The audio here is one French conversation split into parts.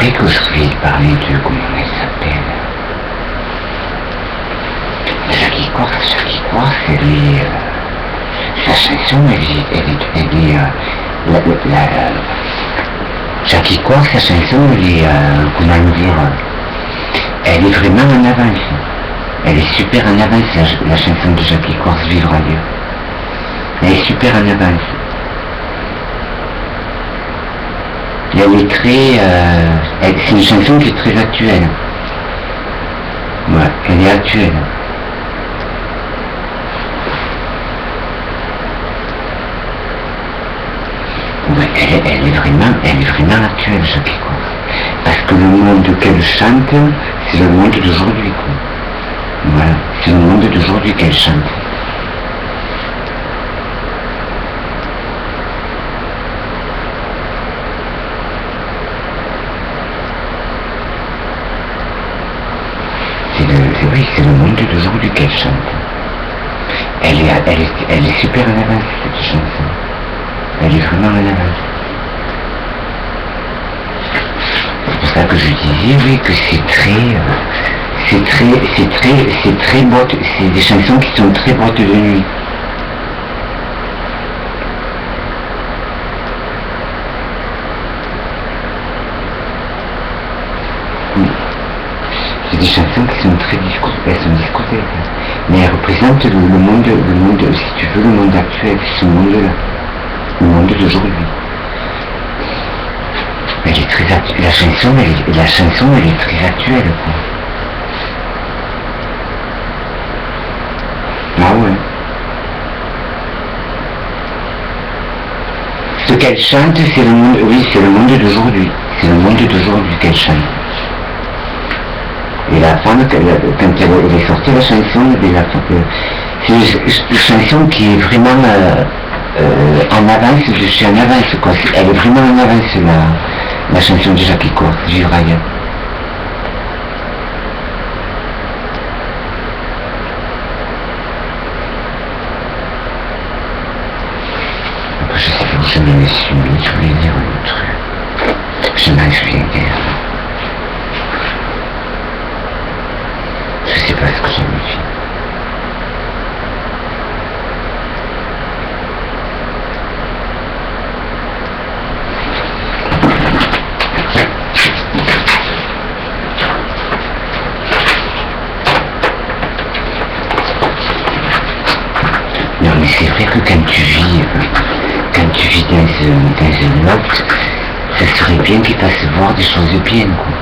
après que je vais parler de comment elle s'appelle. Jackie Corse, sa chanson, Jackie Corse, sa chanson, comment dire, elle est vraiment en avance. Elle est super en avance, la chanson de Jackie Corse, Vivre ailleurs. Elle est super en avance. Elle est très... c'est une chanson qui est très actuelle. Ouais, elle est actuelle. Ouais, elle est vraiment actuelle, Jackie Corse. Parce que le monde qu'elle chante, c'est le monde d'aujourd'hui, quoi. Voilà, c'est le monde d'aujourd'hui qu'elle chante. Oui, c'est le monde d'aujourd'hui qu'elle chante. Elle est super en avance, cette chanson. Elle est vraiment en avance. C'est pour ça que je disais, oui, que c'est très boîte, c'est des chansons qui sont très boîte de nuit. C'est des chansons qui sont très discutées, mais elles représentent le monde, si tu veux, le monde actuel, ce monde-là, le monde d'aujourd'hui. Elle est très actuelle, la chanson elle est très actuelle, quoi. Ah ouais. Ce qu'elle chante, c'est le monde, oui, c'est le monde d'aujourd'hui. C'est le monde d'aujourd'hui qu'elle chante. Et la femme, quand elle est sortie la chanson, c'est une chanson qui est vraiment en avance, je suis en avance, quoi. Elle est vraiment en avance, la chanson de Jackie Corse, Vivre ailleurs. Je sais pas où je me suis mis, je voulais dire un truc. Je m'en souviens guère. Je sais pas ce que j'ai mis. Non mais c'est vrai que quand tu vis dans un loft, ça serait bien qu'il fasse voir des choses bien, quoi.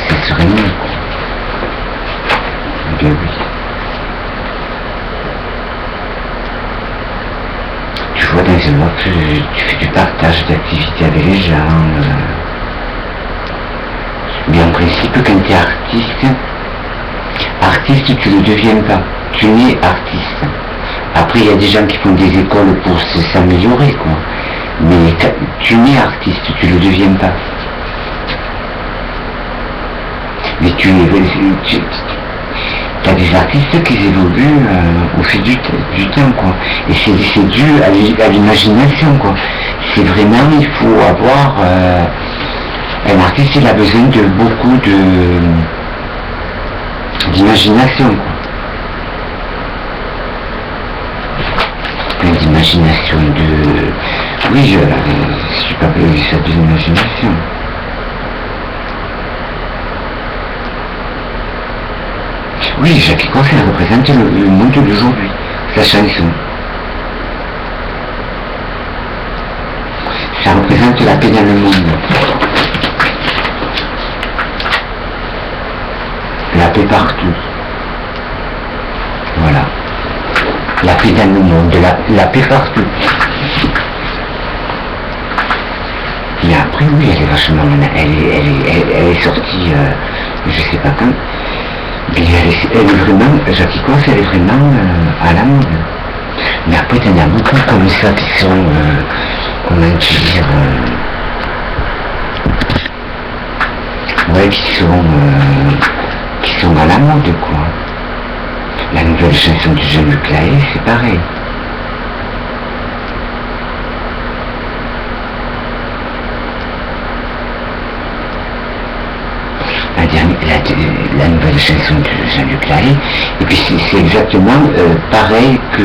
Ça serait mieux, quoi. Bien oui. Tu vois, dans un loft, tu fais du partage d'activités avec les gens. Mais en principe, quand tu es artiste, tu ne le deviens pas. Tu es artiste. Après, il y a des gens qui font des écoles pour s'améliorer, quoi. Mais tu n'es artiste, tu ne le deviens pas. Mais t'as des artistes qui évoluent au fil du temps, quoi. Et c'est dû à l'imagination, quoi. C'est vraiment, il faut avoir... un artiste, il a besoin de beaucoup d'imagination, quoi. D'imagination, oui, je suis pas appelé ça de l'imagination. Oui, Jackie Corse, elle représente le monde d'aujourd'hui, sa chanson. Ça représente la paix dans le monde. La paix partout. Voilà. La paix dans le monde, la paix partout. Mais après, oui, elle est vachement... Elle est sortie, je sais pas quand. Mais elle est vraiment... Jackie Corse, elle est vraiment à la mode. Mais après, il y en a beaucoup comme ça qui sont... comment dire... ouais, qui sont à la mode, quoi. La nouvelle chanson du jeune Clay, c'est pareil. la nouvelle chanson de Jean-Luc Lahaye, et puis c'est exactement pareil que...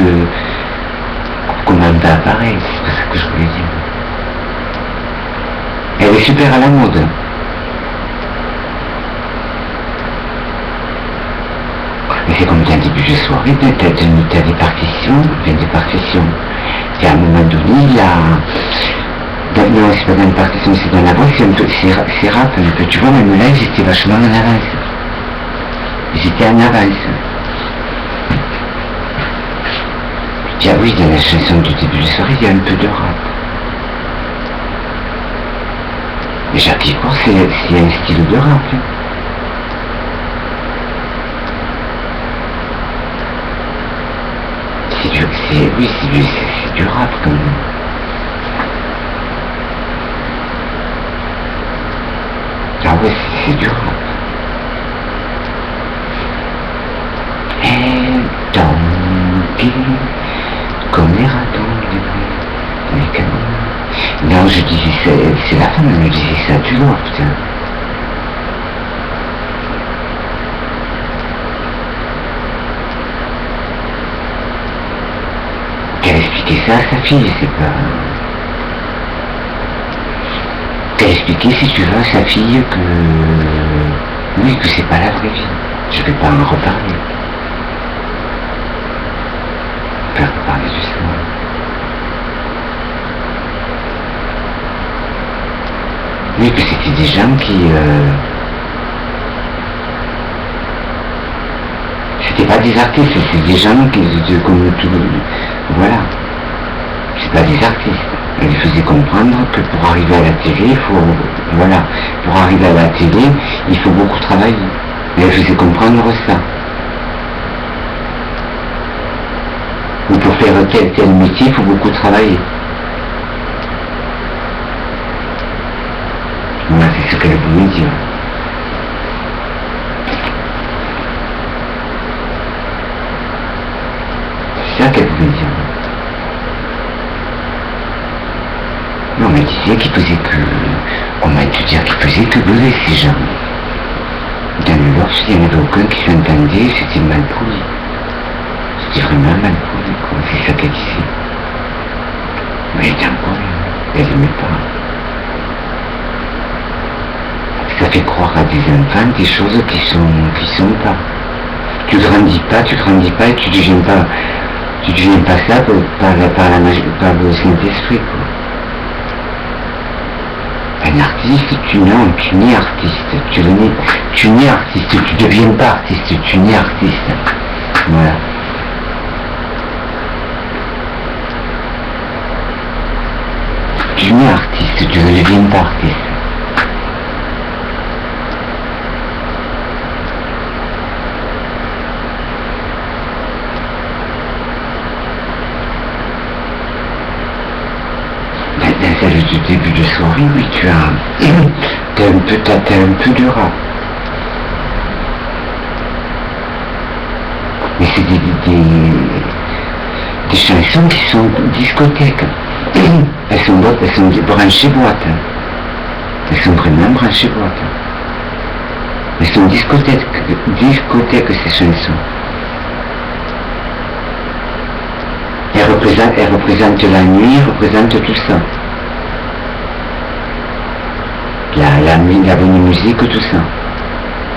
Comment pas pareil, c'est pas ça que je voulais dire. Elle est super à la mode. Mais c'est comme un début de soirée, t'as des partitions, et à un moment donné, non, c'est pas dans une partition, c'est dans la voix, c'est rap un peu. Tu vois, même là, j'étais vachement en avance. J'étais en avance. Ah oui, dans la chanson du début de soirée, il y a un peu de rap. Mais Jackie Court, c'est un style de rap. C'est du rap quand même. Ah ouais, c'est du rap. Et tanguer comme les ratons les canons. Non, je disais, c'est la femme, elle me disait ça du loin, putain. Qu'elle expliquait ça à sa fille, c'est pas... Qu'elle expliquait, si tu veux, à sa fille que... Oui, que c'est pas la vraie vie. Je vais pas en reparler. Je vais reparler justement. Oui, que c'était des gens qui... C'était pas des artistes, c'était des gens qui... comme tout... Voilà. C'est pas des artistes. Elle lui faisait comprendre que pour arriver à la télé, il faut... Voilà. Pour arriver à la télé, il faut beaucoup travailler. Et elle faisait comprendre ça. Ou pour faire tel métier, il faut beaucoup travailler. Voilà, c'est ce qu'elle voulait dire. C'est ça qu'elle voulait dire. Non, mais elle disait qu'il faisait que... Comment te dire qu'il faisait que beurrer ces gens. Dans le Lorch, il n'y en avait aucun qui s'entendait, c'était mal poli. C'était vraiment mal poli, quoi. C'est ça qu'elle disait. Mais elle était en problème. Elle n'aimait pas. Ça fait croire à des enfants des choses qui sont pas. Tu grandis pas et tu deviens pas ça par le Saint-Esprit, quoi. Un artiste, tu nais artiste, tu nais artiste, tu deviens pas artiste, tu nais artiste. Voilà. Tu nais artiste, tu ne deviens pas artiste. Du début de soirée, oui, t'as un peu de rap. Mais c'est des chansons qui sont discothèques. Elles sont branchées boîte. Elles sont vraiment branchées boîte. Elles sont discothèques ces chansons. Elles représentent la nuit, elles représentent tout ça. La bonne musique, tout ça.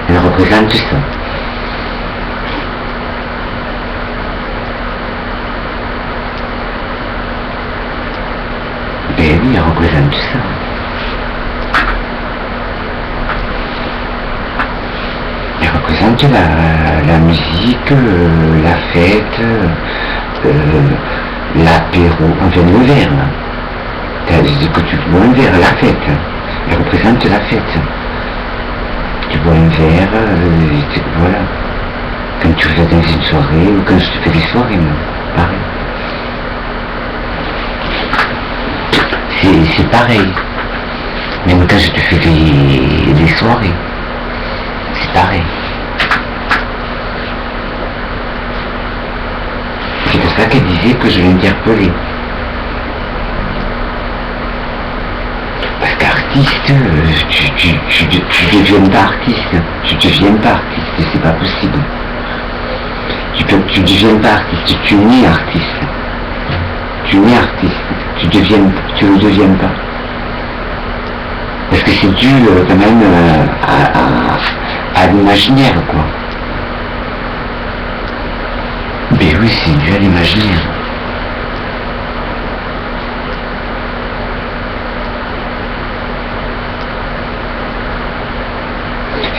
Elle représente ça. Ben oui, elle représente ça. Elle représente la musique, la fête, l'apéro, enfin le verre. T'as dit que tu bois un verre, la fête. Elle représente la fête. Tu bois un verre, voilà. Quand tu vas dans une soirée, ou quand je te fais des soirées, moi, pareil. C'est pareil. Même quand je te fais des soirées, c'est pareil. C'est pour ça qu'elle disait que je l'interpellais. Parce qu'artiste, artiste, tu deviens pas artiste. Tu deviens pas artiste, c'est pas possible. Tu deviens pas artiste, tu nais artiste. Tu nais artiste, tu ne deviens pas. Parce que c'est dû quand même à l'imaginaire, quoi. Mais oui, c'est dû à l'imaginaire.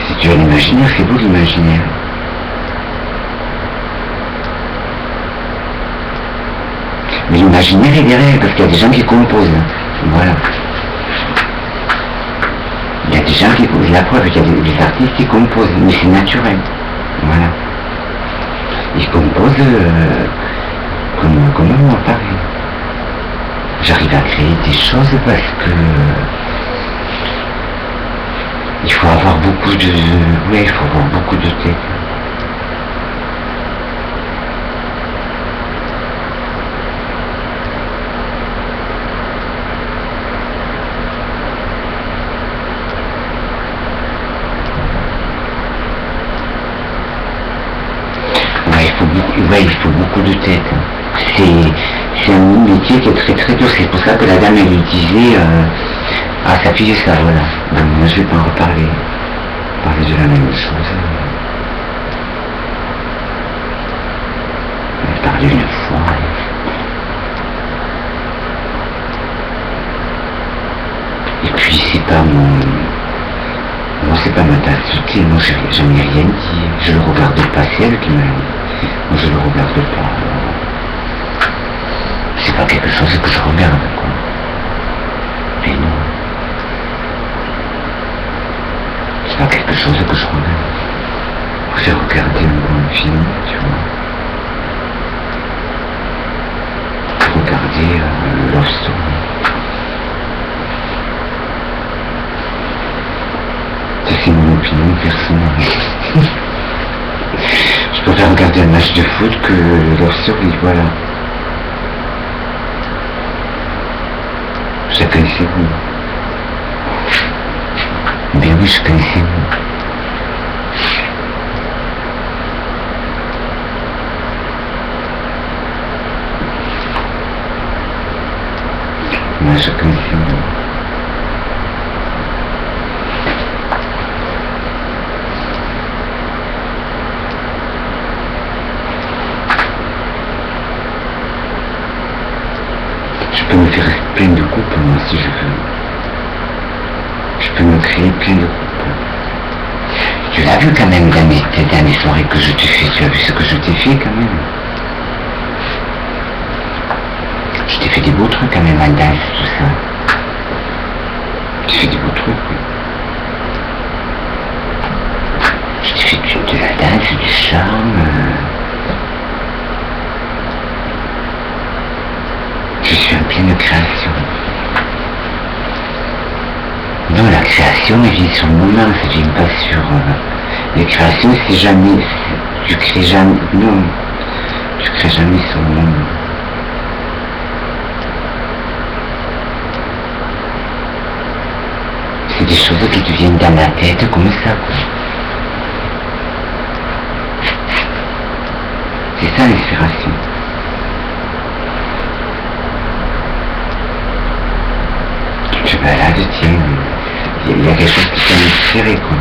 C'est dû à l'imaginaire, c'est beau l'imaginaire. Mais l'imaginaire est derrière, parce qu'il y a des gens qui composent. Voilà. Il y a des gens qui composent. La preuve, il y a des artistes qui composent, mais c'est naturel. Voilà. Ils composent comme moi, pareil. J'arrive à créer des choses parce que il faut avoir beaucoup de... Ouais, il faut avoir beaucoup de tête. Il faut beaucoup de tête. C'est un métier qui est très très dur. C'est pour ça que la dame elle lui disait à sa fille ça, voilà. Donc moi je vais pas en reparler. Parler de la même chose. Elle parlait une fois. Et puis c'est pas moi c'est pas ma tasse de thé, moi je n'ai rien dit. Je le regarde pas, c'est elle qui m'a dit. Moi je le regarde pas. C'est pas quelque chose que je regarde, quoi. Mais non. C'est pas quelque chose que je regarde. J'ai regardé un bon film, tu vois. Regarder Love Story. Ça c'est mon opinion personnelle. Je préfère regarder un match de foot que Love Story, voilà. Chacun ses goûts. Mais oui, chacun ses goûts. Moi, chacun ses goûts. Je peux me faire plein de couples, moi, si je veux. Je peux me créer plein de couples. Tu l'as vu quand même dans les soirées que je t'ai fait. Tu as vu ce que je t'ai fait quand même. Je t'ai fait des beaux trucs quand même en danse, tout ça. Je t'ai fait des beaux trucs, oui. Je t'ai fait de la danse, du charme. Je suis en pleine création. Non, la création, elle vient sur le moment, ça vient pas sur... les créations, c'est jamais... Tu crées jamais... Non, tu crées jamais sur le moment. C'est des choses qui te viennent dans la tête comme ça, quoi. C'est ça l'inspiration. Tu te balades, tiens, il y a quelque chose qui t'a inspiré, quoi.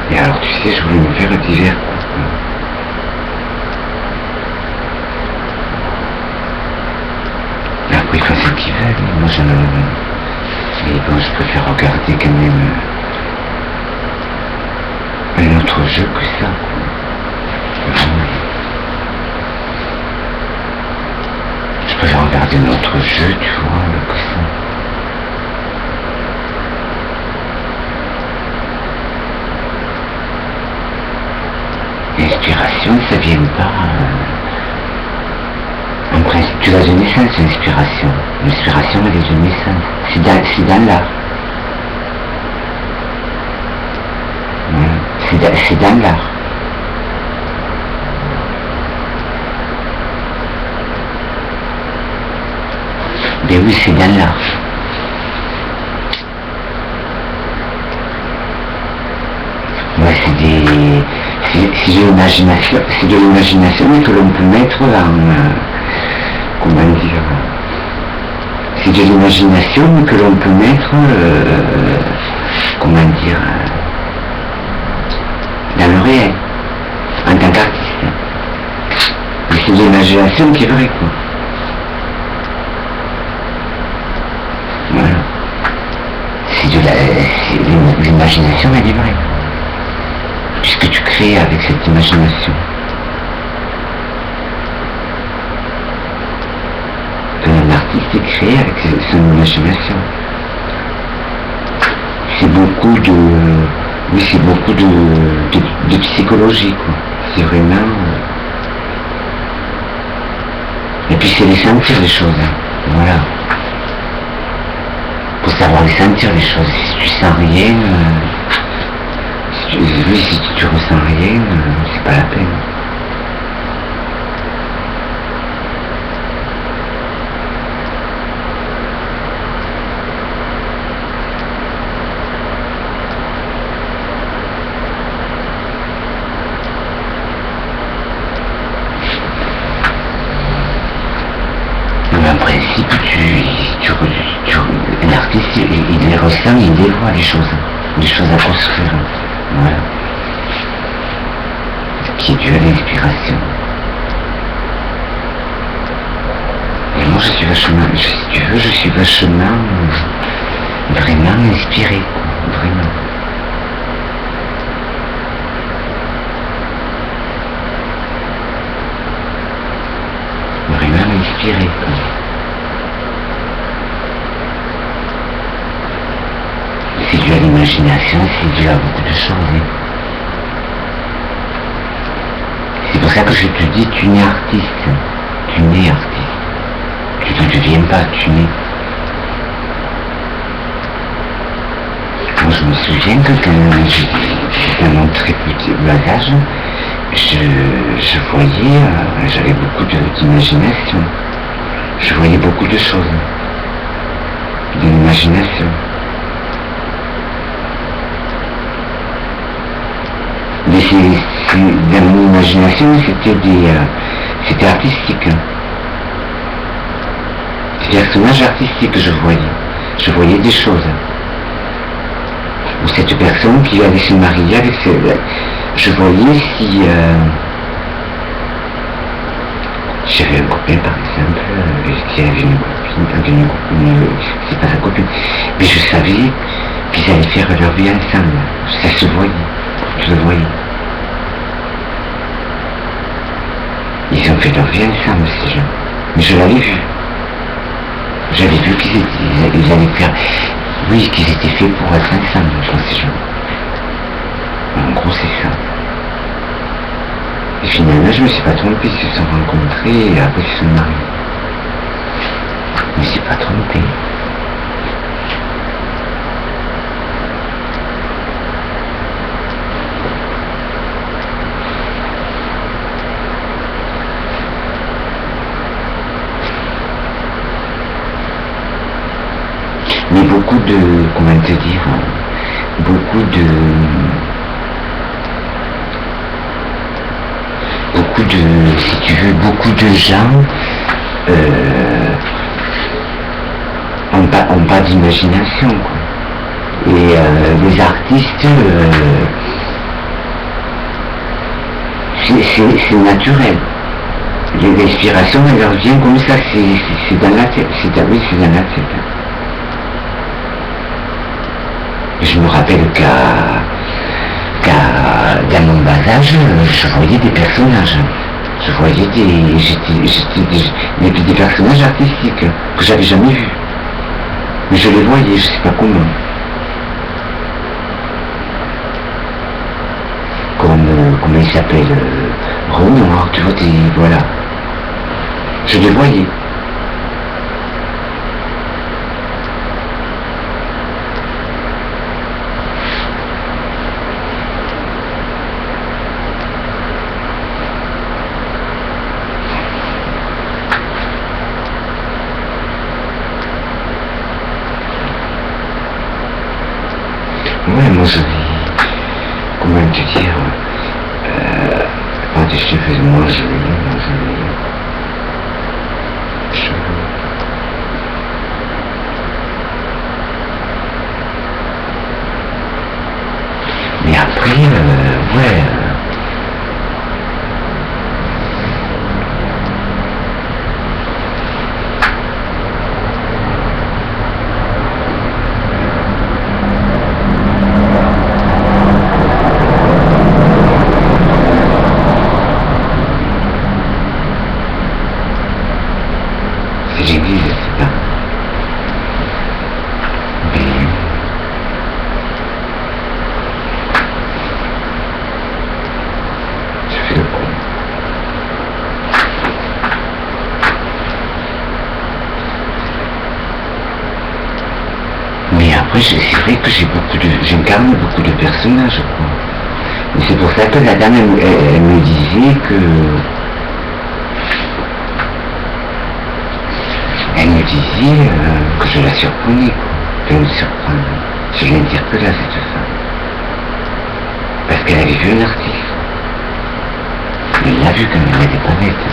Et alors, tu sais, je voulais me faire divers couples. Après, ils font ce qu'ils veulent. Moi, et bon, je préfère regarder quand même un autre jeu que ça, quoi. Vraiment. Je préfère regarder un autre jeu, tu vois, que ça. L'inspiration, ça vient pas en principe, Tu vas de naissance, l'inspiration. L'inspiration, elle est de naissance. C'est dans l'art. Voilà. C'est dans l'art. Ben oui, c'est dans l'art. Ouais, c'est de l'imagination que l'on peut mettre comment dire, c'est de l'imagination que l'on peut mettre, comment dire, dans le réel, en tant qu'artiste. Mais c'est de l'imagination qui est vraie, quoi. Voilà. L'imagination, elle est vraie. Puisque tu crées avec cette imagination. Un artiste est créé avec son imagination. C'est beaucoup de... Oui, c'est beaucoup de psychologie, quoi. C'est vraiment... Et puis c'est les sentir les choses, hein. Voilà. Faut savoir les sentir les choses. Si tu sens rien... si tu ressens rien, c'est pas la peine. Mais en principe, l'artiste, il les ressent, il les voit les choses à construire. Voilà. Qui est dû à l'inspiration. Et moi, je suis vachement, si tu veux, je suis vachement, vraiment inspiré, quoi, vraiment. Vraiment inspiré, quoi. C'est dû à l'imagination, c'est dû à beaucoup de choses. C'est pour ça que je te dis, tu n'es artiste. Tu n'es artiste. Tu ne deviens pas, tu n'es. Moi, je me souviens que quand j'étais dans mon très petit bagage, je voyais, j'avais beaucoup d'imagination. Je voyais beaucoup de choses. De l'imagination. Mais dans mon imagination, c'était artistique. C'est des personnages artistiques que je voyais. Je voyais des choses. Ou cette personne qui allait se marier avec je voyais si... j'avais un copain par exemple, qui avait une copine, c'est pas sa copine, mais je savais qu'ils allaient faire leur vie ensemble. Ça se voyait. Je le voyais. Ils ont fait leur vie ensemble, ces gens. Mais je l'avais vu. J'avais vu qu'ils allaient faire... Oui, qu'ils étaient faits pour être ensemble, ces gens. En gros, c'est ça. Et finalement, je me suis pas trompé. Ils se sont rencontrés et après ils se sont mariés. Je me suis pas trompé. Mais beaucoup de, comment te dire, si tu veux, beaucoup de gens ont pas d'imagination, quoi. Et les artistes, c'est naturel. L'inspiration, elle leur vient comme ça, c'est dans la tête, c'est dans la tête. Je me rappelle qu'à dans mon bas âge, je voyais des personnages. Je voyais des personnages artistiques que j'avais jamais vus. Mais je les voyais, je sais pas comment. Comment il s'appelle Renoir, tu vois, voilà. Je les voyais. lingerie, comment te dire, quand je fais lingerie. Mais après, ouais. C'est l'église, c'est ça. Mais après, c'est vrai que j'incarne beaucoup de personnages, quoi. Et c'est pour ça que la dame, elle me disait que... Elle me disait que je la surprenais, quoi. Elle me surprend. Je l'interpellais à cette femme. Parce qu'elle avait vu un artiste. Elle l'a vu quand elle n'était pas nette.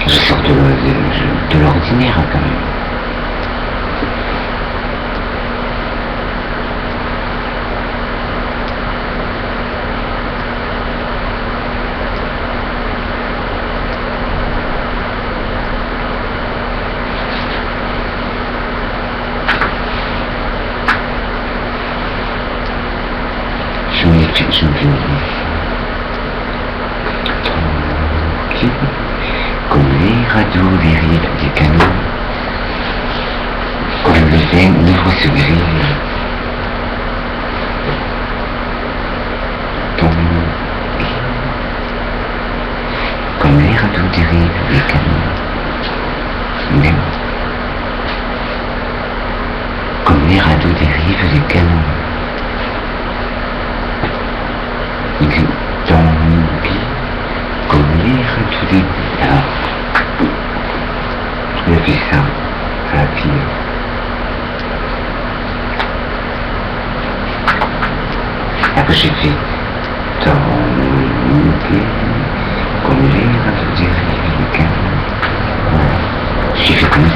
Je sors de l'ordinaire quand même. Je me fais tranquille, comme les radeaux des rives des canaux, comme le vin ouvre ce gris, comme les radeaux des rives des canaux, même, comme les radeaux des rives des canaux. Comme les radeaux des... Alors, je fais ça à la pile. Après j'ai fait tanguer comme les radeaux des rives des canaux. J'ai fait comme ça.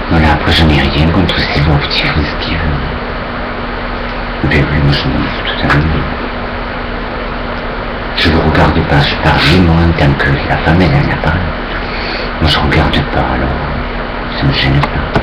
Voilà, après je n'ai rien contre ces beaux petits risques. Mais oui, moi je m'en fous totalement. Je ne regarde pas, je parle moi en tant que la femme elle en a pas. Moi je regarde pas, alors ça me gêne pas.